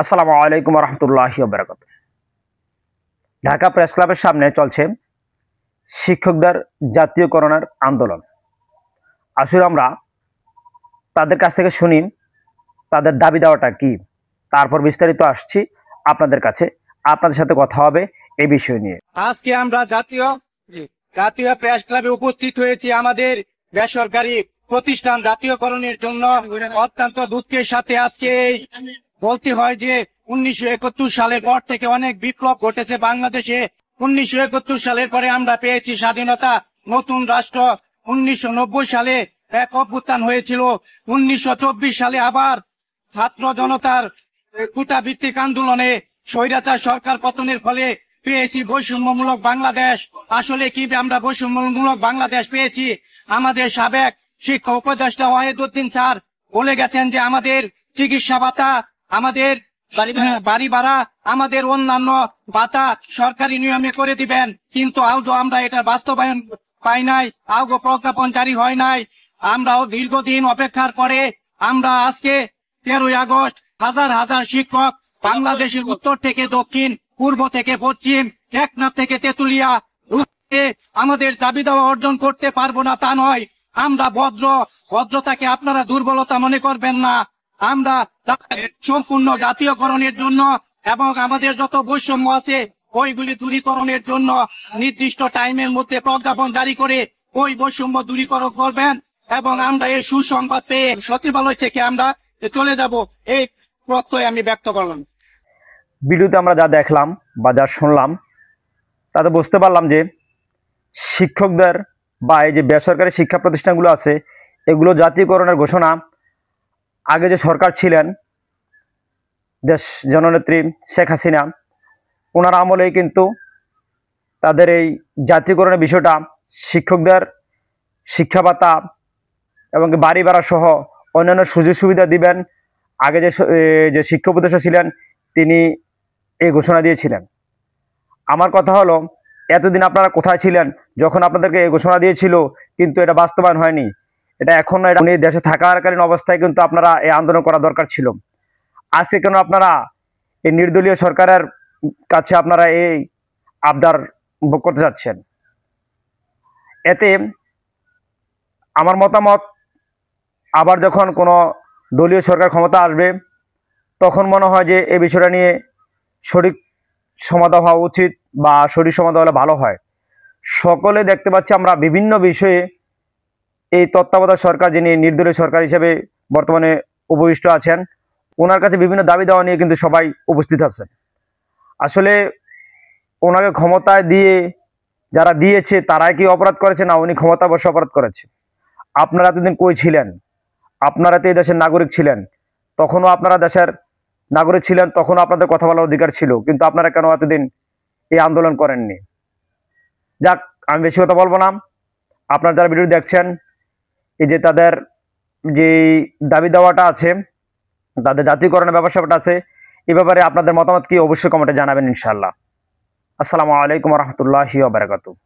আসসালামু আলাইকুম রহমতুল্লাহি ওয়া বারাকাতুহু। ঢাকা প্রেস ক্লাবের সামনে চলছে শিক্ষকদের জাতীয়করণের আন্দোলন। আসলে আমরা তাদের কাছ থেকে শুনি তাদের দাবি দেওয়াটা কি, তারপর বিস্তারিত আসছি আপনাদের কাছে, আপনাদের সাথে কথা হবে এই বিষয় নিয়ে। আজকে আমরা জাতীয় প্রেস ক্লাবে উপস্থিত হয়েছি আমাদের বেসরকারি প্রতিষ্ঠান জাতীয়করণের জন্য। অত্যন্ত দুঃখের সাথে আজকে বলতে হয় যে 1971 সালের পর থেকে অনেক বিপ্লব ঘটেছে বাংলাদেশে। 1971 সালের পরে আমরা পেয়েছি স্বাধীনতা, নতুন রাষ্ট্র। 1990 সালে এক অভ্যুত্থান হয়েছিল। 1924 সালে আবার ছাত্র জনতার কোটা ভিত্তিক আন্দোলনে স্বৈরাচার সরকার পতনের ফলে পেয়েছি বৈষম্যমূলক বাংলাদেশ। আসলে কি আমরা বৈষম্যমূলক বাংলাদেশ পেয়েছি? আমাদের সাবেক শিক্ষা উপদেষ্টা ওয়াহিদুদ্দিন স্যার বলে গেছেন যে আমাদের চিকিৎসা ভাতা, আমাদের বাড়ি ভাড়া, আমাদের অন্যান্য ভাতা সরকারি নিয়মে করে দিবেন, কিন্তু আজও আমরা এটার বাস্তবায়ন পাই নাই, আজও প্রজ্ঞাপন জারি হয় নাই। আমরাও দীর্ঘদিন অপেক্ষার পরে আমরা আজকে 13ই আগস্ট হাজার হাজার শিক্ষক বাংলাদেশের উত্তর থেকে দক্ষিণ, পূর্ব থেকে পশ্চিম, টেকনাফ থেকে তেতুলিয়া আমাদের দাবি দাওয়া অর্জন করতে পারবো না তা নয়। আমরা ভদ্রতাকে আপনারা দুর্বলতা মনে করবেন না। আমরা সম্পূর্ণ জাতীয়করণের জন্য এবং আমাদের যত বৈষম্য আছে ওইগুলি দূরীকরণের জন্য নির্দিষ্ট টাইমের মধ্যে প্রজ্ঞাপন জারি করে ওই বৈষম্য দূরীকরণ করবেন এবং আমরা এই সুসংবাদ পেয়ে সচিবালয় থেকে আমরা চলে যাব, এই প্রত্যয় আমি ব্যক্ত করলাম। ভিডিওতে আমরা যা দেখলাম বা যা শুনলাম তাতে বুঝতে পারলাম যে শিক্ষকদের বা এই যে বেসরকারি শিক্ষা প্রতিষ্ঠানগুলো আছে এগুলো জাতীয়করণের ঘোষণা আগে যে সরকার ছিলেন দেশ জননেত্রী শেখ হাসিনা, ওনার আমলেই কিন্তু তাদের এই জাতীয়করণের বিষয়টা শিক্ষকদের শিক্ষা ভাতা এবং বাড়ি ভাড়া সহ অন্যান্য সুযোগ সুবিধা দিবেন আগে যে শিক্ষা উপদেষ্টা ছিলেন তিনি এই ঘোষণা দিয়েছিলেন। আমার কথা হলো, এতদিন আপনারা কোথায় ছিলেন যখন আপনাদেরকে এই ঘোষণা দিয়েছিল কিন্তু এটা বাস্তবায়ন হয়নি? এটা এখন উনি দেশে থাকাকালীন অবস্থায় কিন্তু আপনারা এই আন্দোলন করা দরকার ছিল। আজকে কেন আপনারা এই নির্দলীয় সরকারের কাছে আপনারা এই আবদার ভোগ করতে যাচ্ছেন? এতে আমার মতামত, আবার যখন কোনো দলীয় সরকার ক্ষমতা আসবে তখন মনে হয় যে এই বিষয়টা নিয়ে সঠিক সমাধান হওয়া উচিত বা সঠিক সমাধান হলে ভালো হয়। সকলে দেখতে পাচ্ছি আমরা বিভিন্ন বিষয়ে এই তত্ত্বাবধায়ক সরকার, যিনি নির্দলীয় সরকার হিসেবে বর্তমানে উপবিষ্ট আছেন, ওনার কাছে বিভিন্ন দাবি দেওয়া নিয়ে কিন্তু সবাই উপস্থিত আছেন। আসলে ওনাকে ক্ষমতায় দিয়ে যারা দিয়েছে তারাই কি অপরাধ করেছে, না উনি ক্ষমতা বসে অপরাধ করেছে? আপনারা এতদিন কই ছিলেন? আপনারা তো এই দেশের নাগরিক ছিলেন, তখনও আপনারা দেশের নাগরিক ছিলেন, তখনও আপনাদের কথা বলার অধিকার ছিল, কিন্তু আপনারা কেন এতদিন এই আন্দোলন করেননি? যাক, আমি বেশি কথা বলবো না। আপনারা যারা ভিডিও দেখছেন, এই যে তাদের যে দাবি দেওয়াটা আছে, তাদের জাতীয়করণের ব্যাপারটা আছে, এই ব্যাপারে আপনাদের মতামত কি অবশ্যই কমেন্টে জানাবেন ইনশাআল্লাহ। আসসালামু আলাইকুম রহমতুল্লাহি ওয়া বারাকাতুহু।